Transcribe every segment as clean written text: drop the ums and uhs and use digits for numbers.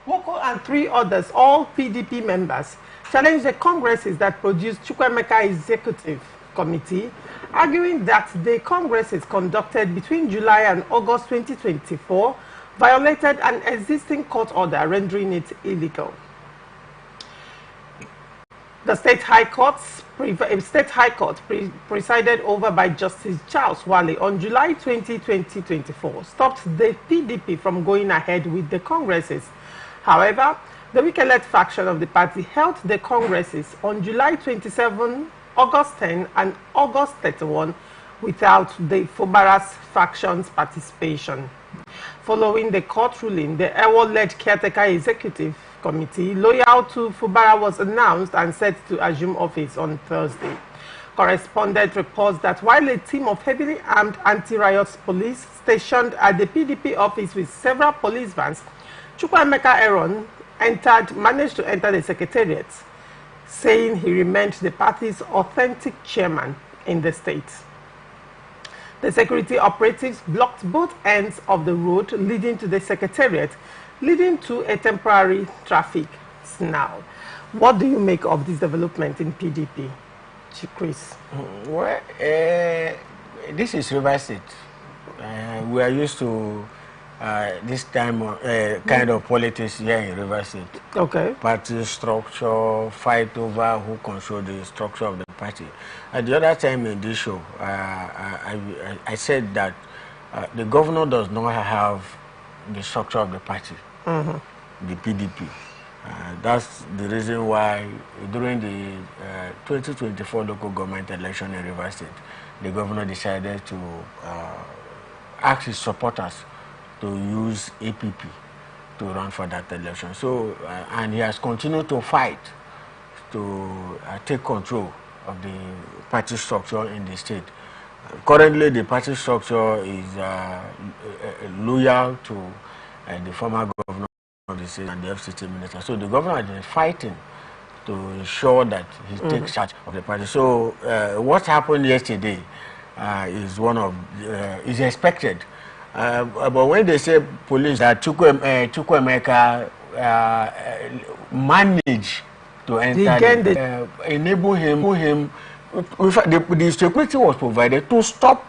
Woko and 3 others, all PDP members, challenged the congresses that produced Chukwuemeka Executive Committee, arguing that the congresses conducted between July and August 2024 violated an existing court order rendering it illegal. The State High Court, presided over by Justice Charles Wale on July 20, 2024, stopped the PDP from going ahead with the congresses. However, the weak-led faction of the party held the congresses on July 27, August 10, and August 31 without the Fubara's faction's participation. Following the court ruling, the Ewo-led Caretaker Executive Committee, loyal to Fubara, was announced and set to assume office on Thursday. Correspondent reports that while a team of heavily armed anti-riot police stationed at the PDP office with several police vans, Chukwuemeka Aaron managed to enter the secretariat, saying he remained the party's authentic chairman in the state. The security operatives blocked both ends of the road leading to the secretariat, leading to a temporary traffic snarl. What do you make of this development in PDP, Chris? Well, this is River State. We are used to this time kind of politics here in River State. Okay. Party structure, fight over who control the structure of the party. At the other time in this show, I said that the governor does not have the structure of the party, the PDP. That's the reason why during the 2024 local government election in River State, the governor decided to ask his supporters to use APP to run for that election. So, and he has continued to fight to take control of the party structure in the state. Currently, the party structure is loyal to the former governor of the state and the FCT minister. So the governor has been fighting to ensure that he takes charge of the party. So what happened yesterday is expected. But when they say police that Chukwuemeka managed to enter, enable him. In fact, the security was provided to stop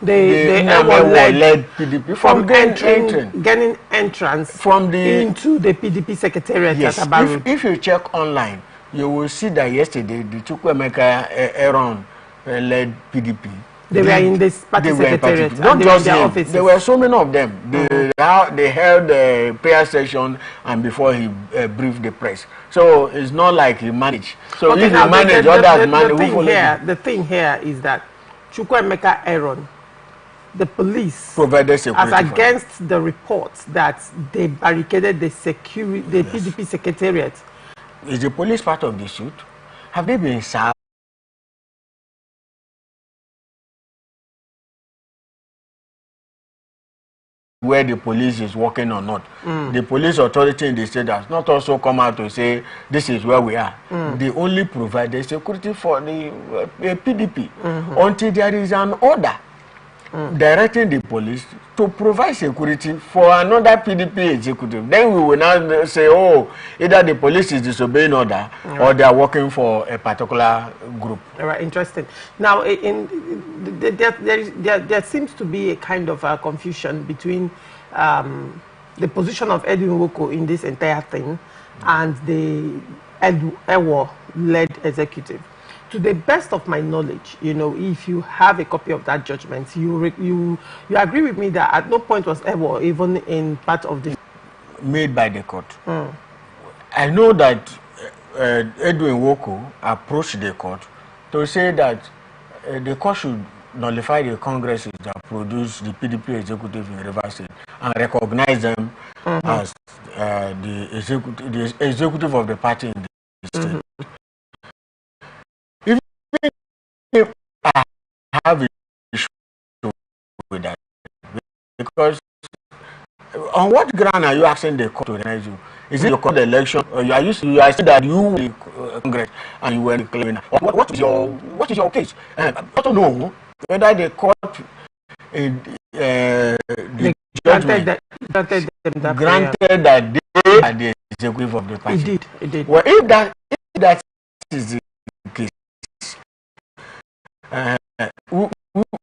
the led PDP from getting entrance into the PDP secretariat. Yes, if you check online, you will see that yesterday the Chukwuemeka Aaron led PDP. They were in this party secretariat. Not just him. There were so many of them. They held the prayer session and before he briefed the press. So it's not like he managed. So okay, if he managed, others managed. The thing here is that Chukwuemeka Aaron, the police provided security, as against the reports that they barricaded the PDP secretariat. Is the police part of the suit? Have they been served? Where the police is working or not. The police authority in the state has not also come out to say this is where we are. They only provide the security for the PDP until there is an order directing the police to provide security for another PDP executive. Then we will now say, oh, either the police is disobeying order or they are working for a particular group. All right, interesting. Now, there seems to be a kind of confusion between the position of Edwin Woko in this entire thing and the Ewo-led executive. To the best of my knowledge, you know, if you have a copy of that judgment, you agree with me that at no point was Ewo even in part of the made by the court. I know that Edwin Woko approached the court to say that the court should nullify the congresses that produce the PDP executive in River State and recognize them as the executive of the party in the state. If I have an issue with that, because on what ground are you asking the court to recognize you? Is it your court election, or you are saying that you were Congress and you were claiming? What is your case? I don't know whether the court the judgment granted that at the executive of the party. He did. He did. Well, if that is the case,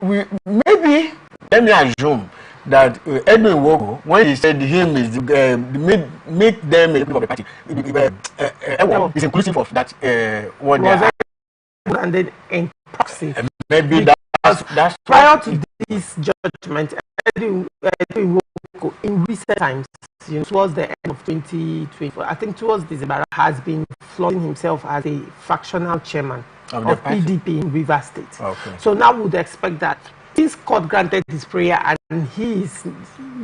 we maybe let me assume that Edwin Wogo, when he said him is make them a of the party, is inclusive of that what they are. And then in proxy. Maybe that's prior to this judgment, Edwin Wogo in recent times, towards the end of 2024, I think towards December, has been flaunting himself as a factional chairman of PDP in Rivers State. Okay. So now we would expect that this court granted his prayer and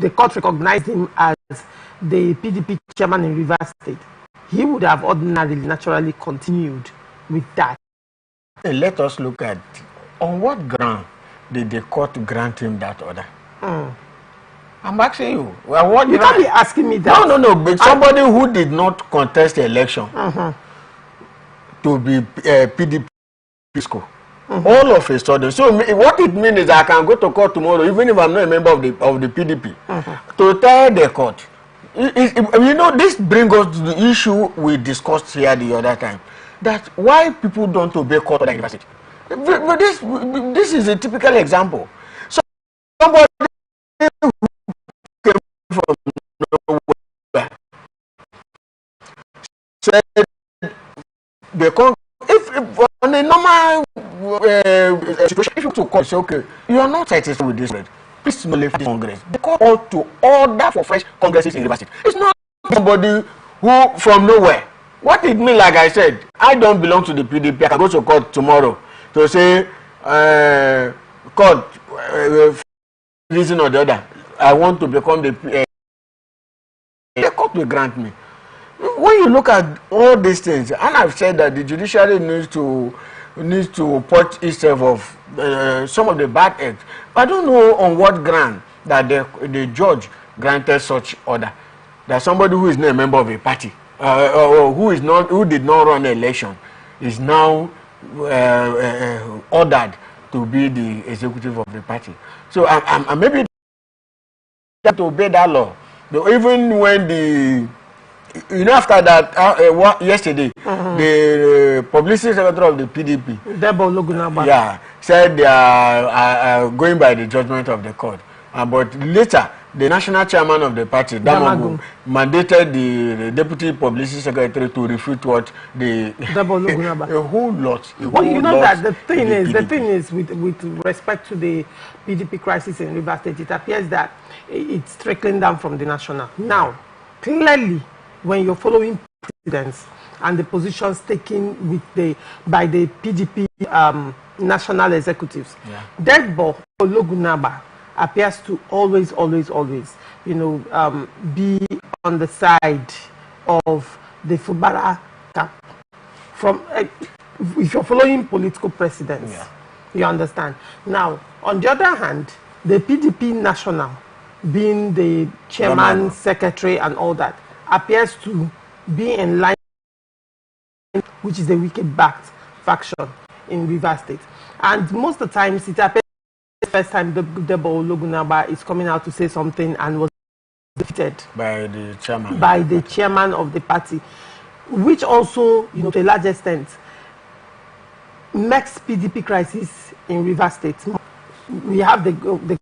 the court recognized him as the PDP chairman in Rivers State, he would have ordinarily, naturally continued with that. Let us look at on what ground did the court grant him that order? I'm asking you. Well, what you can't be asking me that. No. But somebody who did not contest the election to be PDP school. All of a sudden. So what it means is I can go to court tomorrow, even if I'm not a member of the PDP, to tell the court. This brings us to the issue we discussed here the other time. That why people don't obey court order university. But this is a typical example. So somebody who came from nowhere said if on a normal situation, if you to court say, okay, you are not satisfied with this red, please no leave this Congress. The court ought to order for fresh congresses in university. It's not somebody who from nowhere. What it means, like I said, I don't belong to the PDP. I can go to court tomorrow to say, court, reason or the other, I want to become the court will grant me. When you look at all these things, and I've said that the judiciary needs to put itself of some of the bad acts. I don't know on what ground that the judge granted such order. That somebody who is not a member of a party, or who did not run an election, is now ordered to be the executive of the party. So I'm maybe to obey that law. But even when after that, yesterday, the publicity secretary of the PDP, said they are going by the judgment of the court. But later, the national chairman of the party, Damagun, mandated the deputy publicity secretary to refute what the a whole lot. That the thing is with respect to the PDP crisis in Rivers State, it appears that it's trickling down from the national. Now, clearly, when you're following precedents and the positions taken by the PDP national executives, Debo Ologunaba appears to always, be on the side of the Fubara camp. If you're following political precedents, you understand. Now, on the other hand, the PDP national, being the chairman, secretary, and all that, appears to be in line, which is the wicked-backed faction in Rivers State. And most of the times, it appears the first time Debo Ologunaba is coming out to say something and was defeated by the chairman of the party, which also, to a large extent, makes PDP crisis in Rivers State. We have the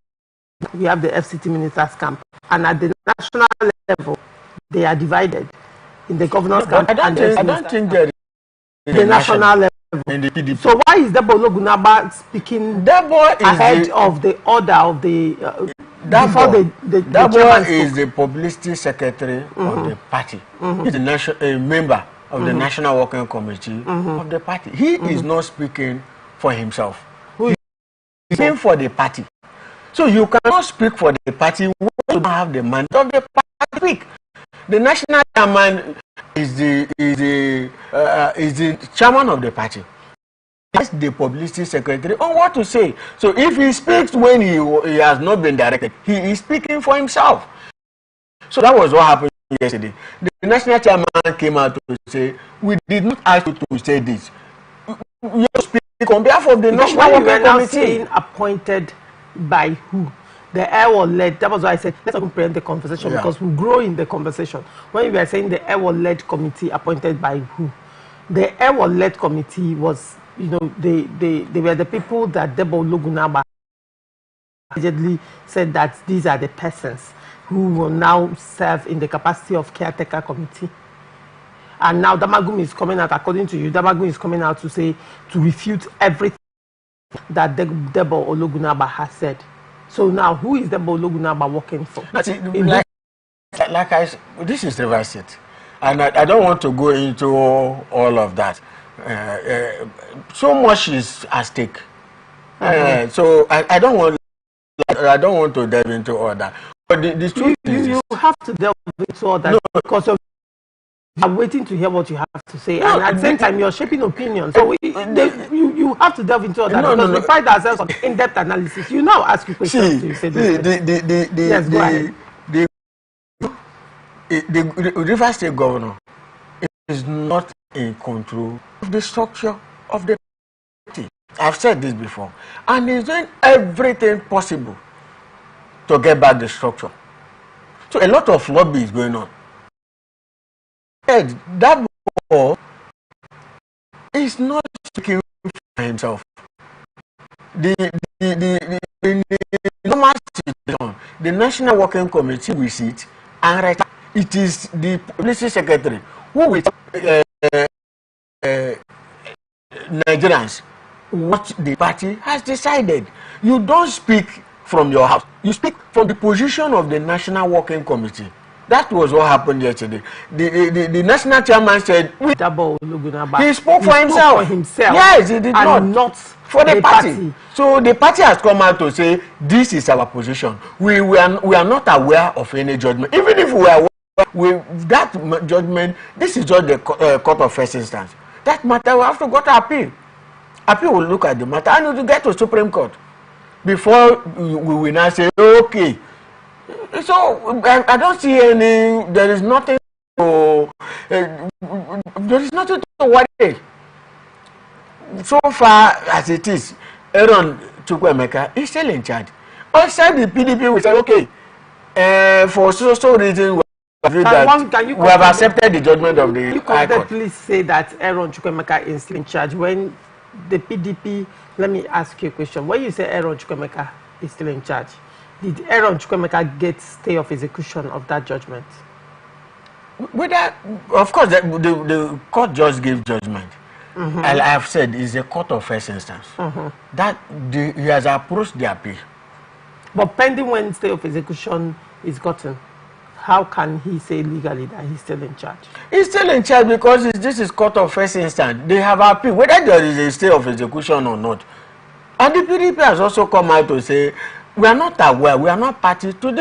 FCT ministers camp, and at the national level, they are divided in the governor's camp. I don't think there is the national level. In the PDP. So why is Debo Ologunaba speaking ahead of the order of the Debo is the publicity secretary of the party. He's a member of the national working committee of the party. He is not speaking for himself. He's speaking for the party. So you cannot speak for the party when you don't have the mandate of the party. The national chairman is the chairman of the party. That's the publicity secretary on what to say. So if he speaks when he has not been directed, he is speaking for himself. So that was what happened yesterday. The national chairman came out to say, we did not ask you to say this. You speak on behalf of the national working committee. Appointed by who? the Ewo-led, that was why I said, let's not preempt the conversation because we'll grow in the conversation. When you were saying the Ewo-led committee appointed by who? The Ewo-led committee was, you know, they were the people that Debo Ologunagba allegedly said that these are the persons who will now serve in the capacity of caretaker committee. And now Damagum is coming out, according to you, Damagum is coming out to say, to refute everything that Debo Ologunagba has said. So now, who is Debo Ologunagba working for? This is the vice it. And I don't want to go into all of that. So much is at stake. So I don't want to delve into all that. But the truth is, you have to delve into all that because I'm waiting to hear what you have to say, and at the same time you're shaping opinions. So you have to delve into all that because we pride ourselves on in-depth analysis. You now ask you questions. See, you say yes, go ahead. The River State governor is not in control of the structure of the party. I've said this before, and he's doing everything possible to get back the structure. So a lot of lobby is going on. That boy is not speaking for himself. The normal situation, the National Working Committee will sit and write. It is the policy secretary who will Nigerians what the party has decided. You don't speak from your house. You speak from the position of the National Working Committee. That was what happened yesterday. The national chairman said he spoke for himself. Yes, he did not for the party. So the party has come out to say this is our position. We are not aware of any judgment. Even if we are aware with that judgment, this is just the court of first instance. That matter we have to go to appeal. Appeal will look at the matter and it will get to Supreme Court before we will now say okay. So I don't see any. There is nothing to. There is nothing to worry. So far as it is, Aaron Chukwuemeka is still in charge. Outside the PDP, we say okay. For so reason, we have accepted the judgment of the High Court. Please say that Aaron Chukwuemeka is still in charge when the PDP. Let me ask you a question. When you say Aaron Chukwuemeka is still in charge, did Aaron Chukwuemeka get stay of execution of that judgment? With that, of course, the court just gave judgment. I have said it's a court of first instance. That he has approached the appeal. But pending when stay of execution is gotten, how can he say legally that he's still in charge? He's still in charge because this is court of first instance. They have appealed whether there is a stay of execution or not. And the PDP has also come out to say, we are not aware, we are not party to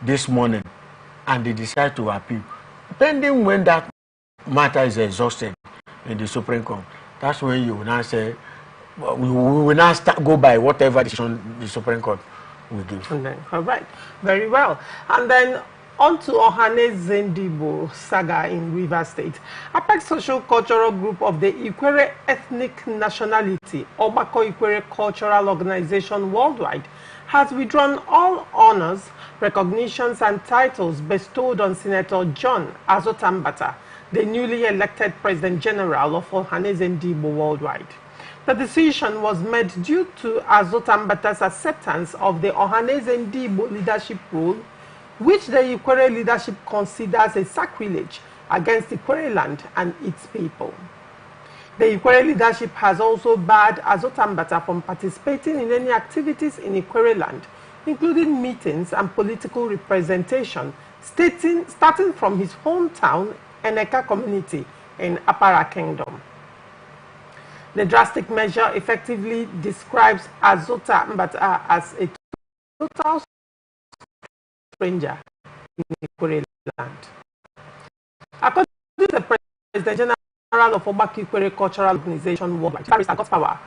this morning, and they decide to appeal. Pending when that matter is exhausted in the Supreme Court, that's when you will now say, we will now go by whatever decision the Supreme Court will give. All right, very well. And then on to Ohaneze Ndigbo saga in Rivers State. Apex Social Cultural Group of the Ikwere Ethnic Nationality, Obako Ikwere Cultural Organization Worldwide, has withdrawn all honors, recognitions, and titles bestowed on Senator John Azotambata, the newly elected President General of Ohaneze Ndigbo Worldwide. The decision was made due to Azotambata's acceptance of the Ohaneze Ndigbo leadership role, which the Ikwere leadership considers a sacrilege against Ikwere land and its people. The Ikwere leadership has also barred Azotambata from participating in any activities in Ikwere land, including meetings and political representation, starting from his hometown, Eneka community in Apara Kingdom. The drastic measure effectively describes Azotambata as a total stranger in Ikwere land. According to the President General of Obako Ikwere Cultural Organization Worldwide, Barrister Godpower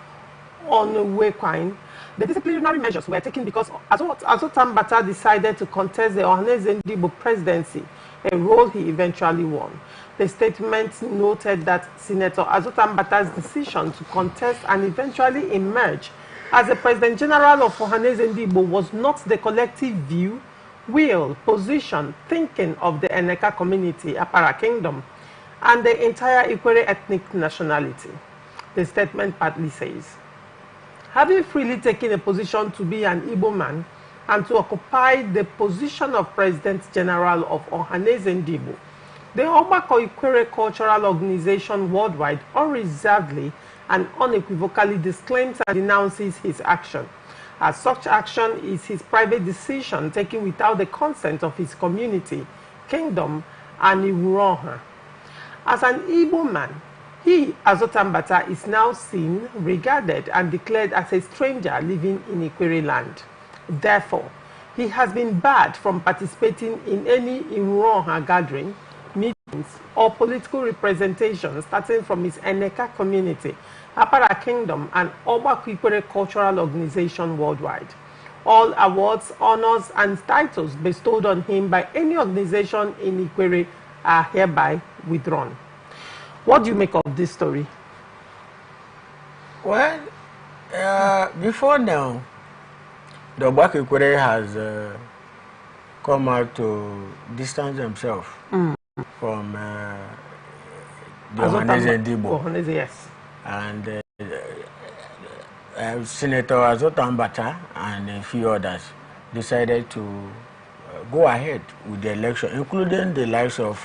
Onwuekwan, the disciplinary measures were taken because Azotambata decided to contest the Ohaneze Ndigbo presidency a role he eventually won. The statement noted that Senator Azotambata's decision to contest and eventually emerge as the President General of Ohaneze Ndigbo was not the collective view, will, position, thinking of the Eneka community, Apara Kingdom, and the entire Ikwere ethnic nationality. The statement partly says, having freely taken a position to be an Igbo man and to occupy the position of President General of Ohaneze Ndigbo, the Ogbako Ikwere Cultural Organization worldwide unreservedly and unequivocally disclaims and denounces his action, as such action is his private decision taken without the consent of his community, kingdom, and Iwuroha. As an Igbo man, he, Azotambata, is now seen, regarded, and declared as a stranger living in Ikwere land. Therefore, he has been barred from participating in any Iwuroha gathering, meetings, or political representation starting from his Eneka community, Apara Kingdom, and Ogbako Ikwere Cultural Organization worldwide. All awards, honors, and titles bestowed on him by any organization in Ikwere are hereby withdrawn. What do you make of this story? Well, before now, the Ogbako Ikwere has come out to distance himself from the Ohaneze Ndigbo. Yes. And Senator Azotambata and a few others decided to go ahead with the election, including the likes of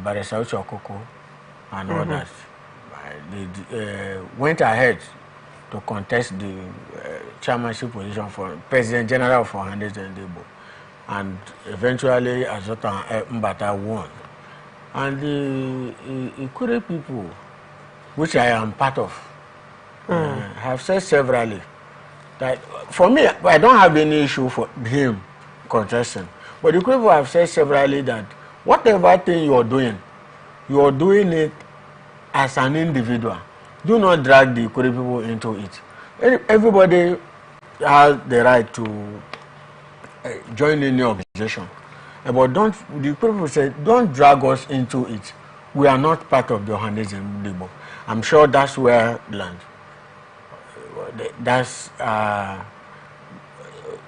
Barrister Okoko and others. They went ahead to contest the chairmanship position for President General of Ohaneze Ndigbo, and eventually Azotambata won. And the Ikwere people, which I am part of, have said severally that for me, I don't have any issue for him contesting. But the people have said severally that whatever thing you are doing it as an individual. Do not drag the Ikwere people into it. Everybody has the right to join any organization. But the people say, don't drag us into it. We are not part of the Ohaneze Ndigbo. I'm sure that's where land. That's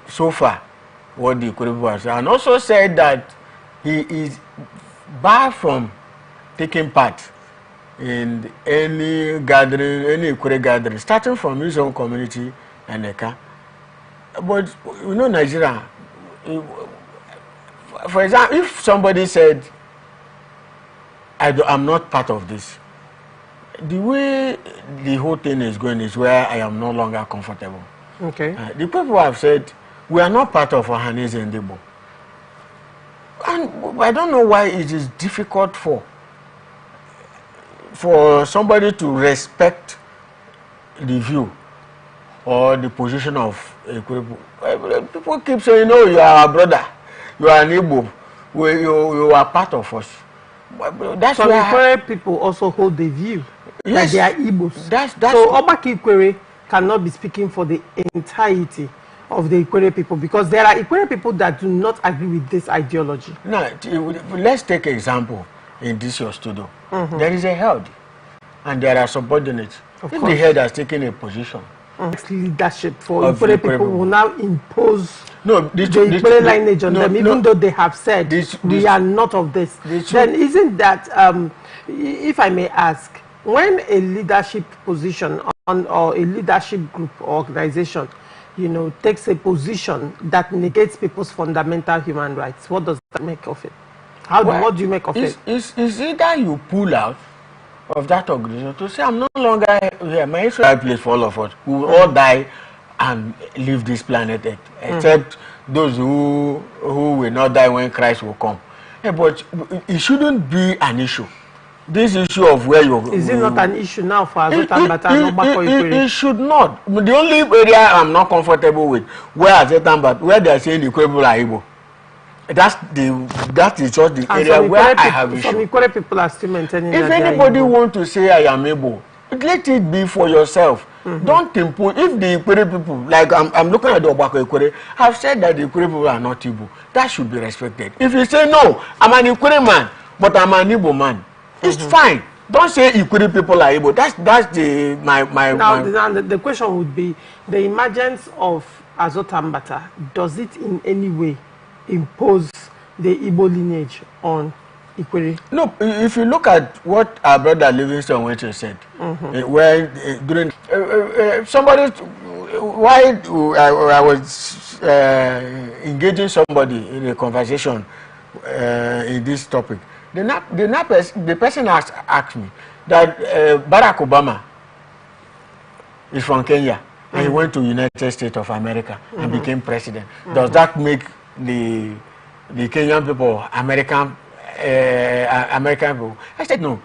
so far what the Ikwere people have said. And also said that he is barred from taking part in any gathering, any Ikwere gathering, starting from his own community, Eneka. But you know, Nigeria, for example, if somebody said, I'm not part of this, the way the whole thing is going is where I am no longer comfortable. Okay. The people have said, we are not part of Ohaneze Ndigbo. And I don't know why it is difficult for somebody to respect the view or the position of a people. People keep saying, no, you are our brother, you are an Igbo, you are part of us. That's Some why Ikwere people also hold the view yes, that they are Igbos. That's so Ogbako Ikwere cannot be speaking for the entirety of the Ikwere people, because there are Ikwere people that do not agree with this ideology. No, let's take an example in this your studio. There is a head, and there are subordinates. If the head has taken a position, leadership for Ikwere people will now impose the Ikwere lineage on them, even though they have said we are not of this. Then isn't that, if I may ask, when a leadership position or a leadership group or organization, you know, takes a position that negates people's fundamental human rights, what does that make of it? What do you make of it? It's either you pull out of that organization to say, I'm no longer here, my Israel place for all of us. We will all die and leave this planet Earth, except those who will not die when Christ will come. Yeah, but it shouldn't be an issue. This issue of where you is it not an issue now for Azotambata and Ogbako Ikwere? It should not. The only area I'm not comfortable with, where Azotambata, where they are saying the Ikwere people are Igbo. That is just the area where I have issue. Some Ikwere people are still maintaining if that anybody wants to say I am Igbo, let it be for yourself. Don't impose. If the Ikwere people, like I'm looking at the Obako Ikwere, have said that the Ikwere people are not Igbo, that should be respected. If you say no, I'm an Ikwere man, but I'm an Igbo man, it's fine. Don't say Ikwere people are Igbo. That's the Now the question would be the emergence of Azotambata. Does it in any way impose the Igbo lineage on Ikwere? No, if you look at what our brother Livingston went and said, where during somebody, why I was engaging somebody in a conversation in this topic, the person asked me that Barack Obama is from Kenya and he went to United States of America and became president. Does that make the Kenyan people American people? I said no.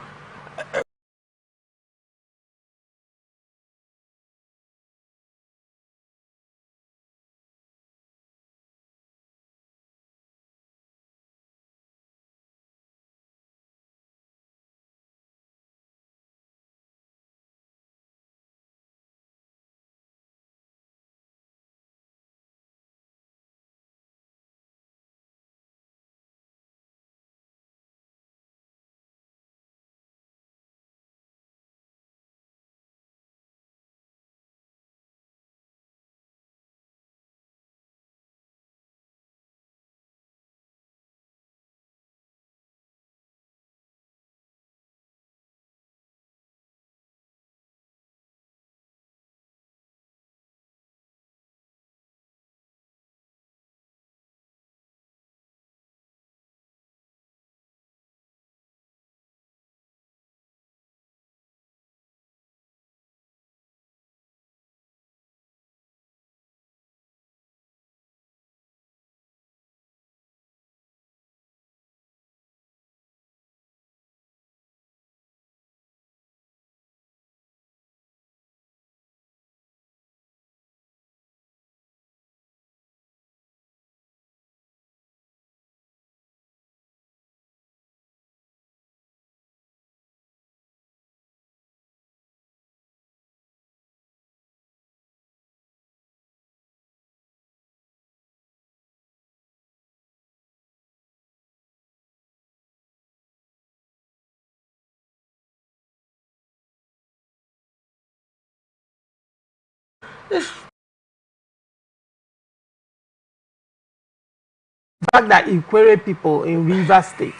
The fact that Ikwere people in River State,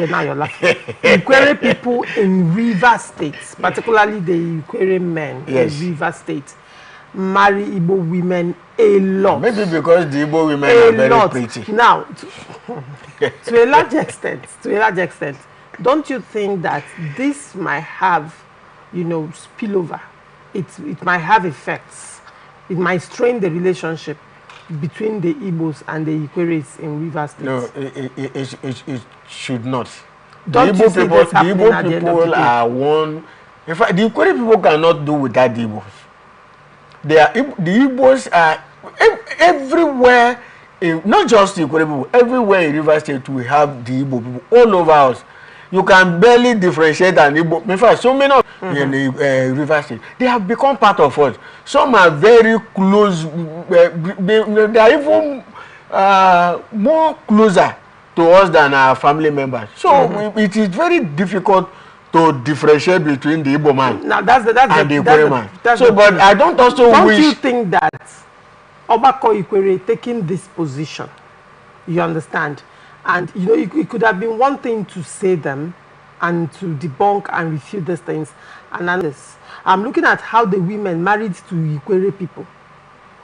now you're laughing. Ikwere people in River State, particularly the Ikwere men in River State, marry Igbo women a lot. Maybe because the Igbo women are very pretty. Now, to a large extent, don't you think that this might have, spillover? It might have effects. It might strain the relationship between the Igbos and the Ikweres in River State. No, it should not. Don't the Igbo people are one. In fact, the Ikwere people cannot do without the Igbos. The Igbos are everywhere, not just the Ikwere people, everywhere in River State we have the Igbo people all over us. You can barely differentiate an Igbo. In fact, so many of in the River State, they have become part of us. Some are very close. They are even more closer to us than our family members. So it is very difficult to differentiate between the Igbo man and the Ikwere man. But I don't also wish. Don't you think that Obako Ikwere taking this position, you understand? And it could have been one thing to say them and to debunk and refute these things. And this, I'm looking at how the women married to Ikwere people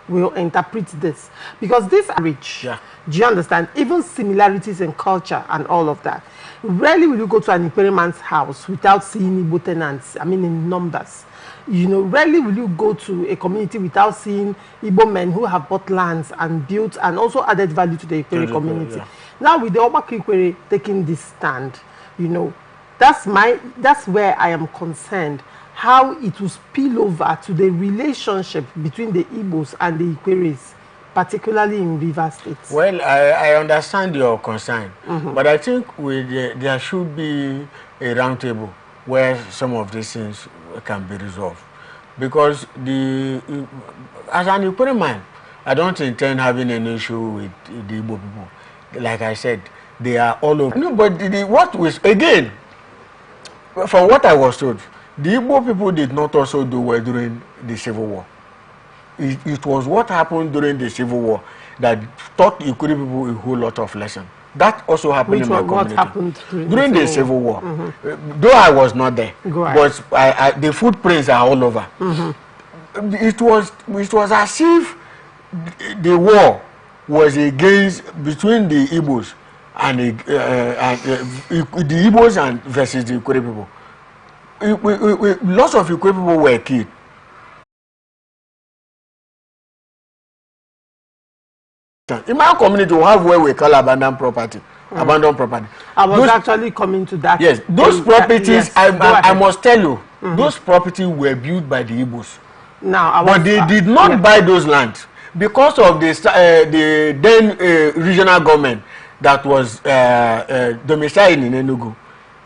will interpret this. Because this marriage, do you understand? Even similarities in culture and all of that. Rarely will you go to an Ikwere man's house without seeing Igbo tenants, in numbers. Rarely will you go to a community without seeing Igbo men who have bought lands and built and also added value to the Ikwere community. Now with the Obako Ikwere taking this stand, that's where I am concerned, how it will spill over to the relationship between the Igbos and the Ikweres, particularly in River State. Well, I understand your concern, but I think there should be a roundtable where some of these things can be resolved. because as an Ikwere man, I don't intend having an issue with the Igbo people. Like I said, they are all over. No, but what was, again, from what I was told, the Igbo people did not also do well during the Civil War. It was what happened during the Civil War that taught Ikwere people a whole lot of lessons. That also happened in my community. What happened during the Civil War? Though I was not there, but the footprints are all over. It was as if the war was between the Igbos and the Igbos and versus the Ikwere people. Lots of Ikwere people were killed. In my community, we have where we call abandoned property. Abandoned property. I was actually coming to that. Yes, those properties. Yes, I must tell you, those properties were built by the Igbos. Now, but they did not buy those lands because of the then regional government that was domiciled in Enugu.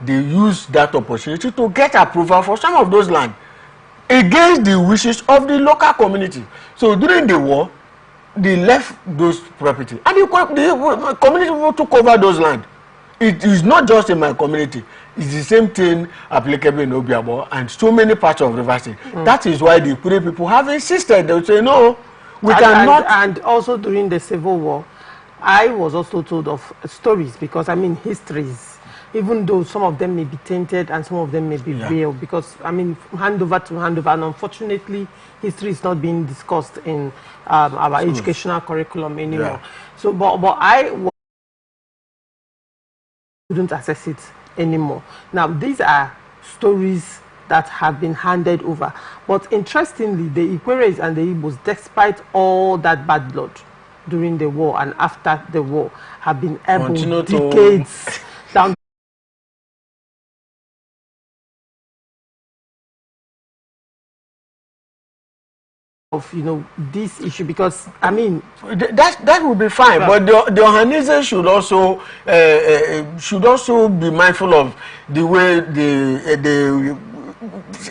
They used that opportunity to get approval for some of those lands against the wishes of the local community. So during the war, they left those property and the community people took over those land. It is not just in my community. It's the same thing applicable in Obiabo and so many parts of Rivers State. That is why the Ikwere people have insisted. They say, no, we cannot. And also during the Civil War, I was also told of stories because, I mean, histories, even though some of them may be tainted and some of them may be real, because, I mean, hand over to hand over, and unfortunately, history is not being discussed in our educational curriculum anymore. So, but I couldn't access it anymore. Now, these are stories that have been handed over. But interestingly, the Ikweres and the Igbos, despite all that bad blood during the war and after the war, have been able decades down of, you know, this issue, because I mean that would be fine, but the Ohanese should also be mindful of the way they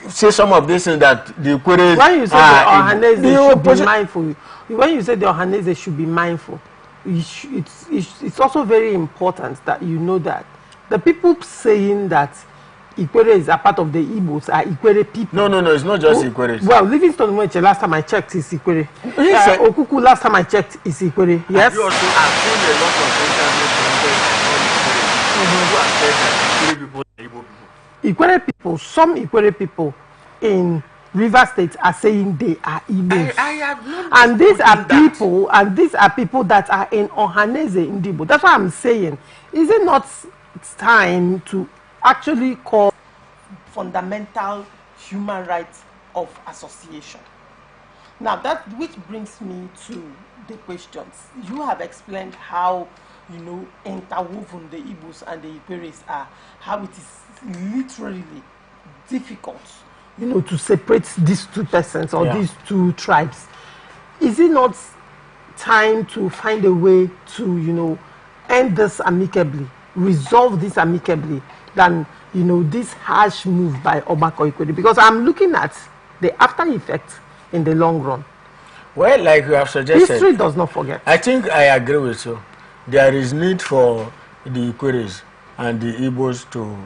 say some of this things that the Ikweres. When you say the Ohanese should be mindful, when you say the Ohanese should be mindful, it's also very important that you know that the people saying that Ikwere is a part of the Igbos are Ikwere people. No, it's not just Ikwere. Well, Livingston Mweche, last time I checked, is Ikwere. Okuku, last time I checked, is Ikwere. Yes. You also have seen a lot of interviews from Ikwere people, some Ikwere people in Rivers State are saying they are Igbos. And these are people that are in Ohanese in Igbo. That's what I'm saying. Is it not time to actually call fundamental human rights of association? Now, that which brings me to the questions. You have explained how, you know, interwoven the Igbos and the Ikweres are, how it is literally difficult, you know, to separate these two persons or these two tribes. Is it not time to find a way to, you know, end this amicably, resolve this amicably, than, you know, this harsh move by Obako Ikwere? Because I'm looking at the after effect in the long run. Well, like you have suggested, history does not forget. I think I agree with you. There is need for the Ikweres and the Igbos to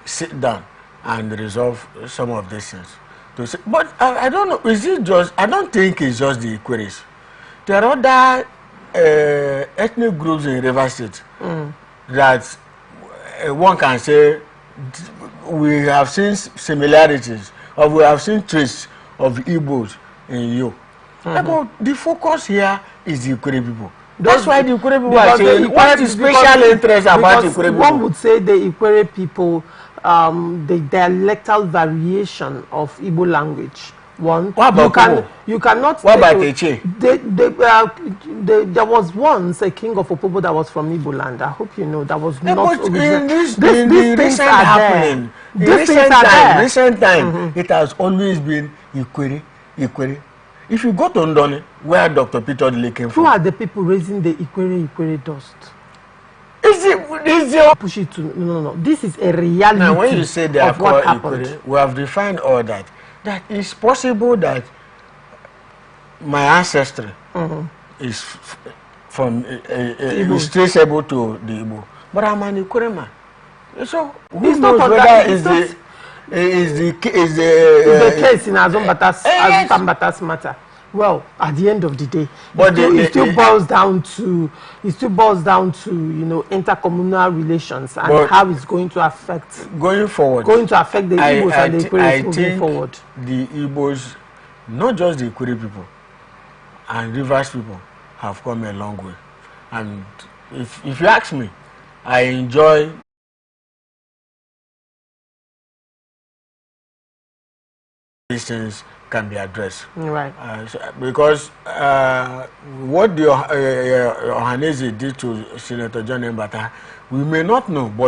sit down and resolve some of these things. But I don't know, is it just, I don't think it's just the Ikweres. There are other ethnic groups in Rivers State that one can say we have seen similarities, or we have seen traits of Igbos in you. But the focus here is the Ikwere people. That's why the Ikwere people are saying, what is special interest about Ikwere people? One would say the Ikwere people, the dialectal variation of Igbo language. One, you cannot. What about Eche? There was once a king of Opobo that was from Igbo land. I hope you know that was not. In recent time, it has always been Ikwere. If you go to Ndoni, where Dr. Peter Odile came from, who are the people raising the Ikwere dust? Push it to no. This is a reality. Now, when you say they are called Ikwere, we have defined all that. that it's possible that my ancestry is from is traceable to the Igbo, but I'm an Ikurema. So who knows whether is the case in Azumbatas matter? Well, at the end of the day, it still boils down to intercommunal relations and how it's going to affect the Igbos and the Ikwere moving forward. The Igbos, not just the Ikwere people and Rivers people, have come a long way. And if you ask me, I enjoy these things can be addressed. Right. Because what the Ohanese did to Senator John Mbata, we may not know, but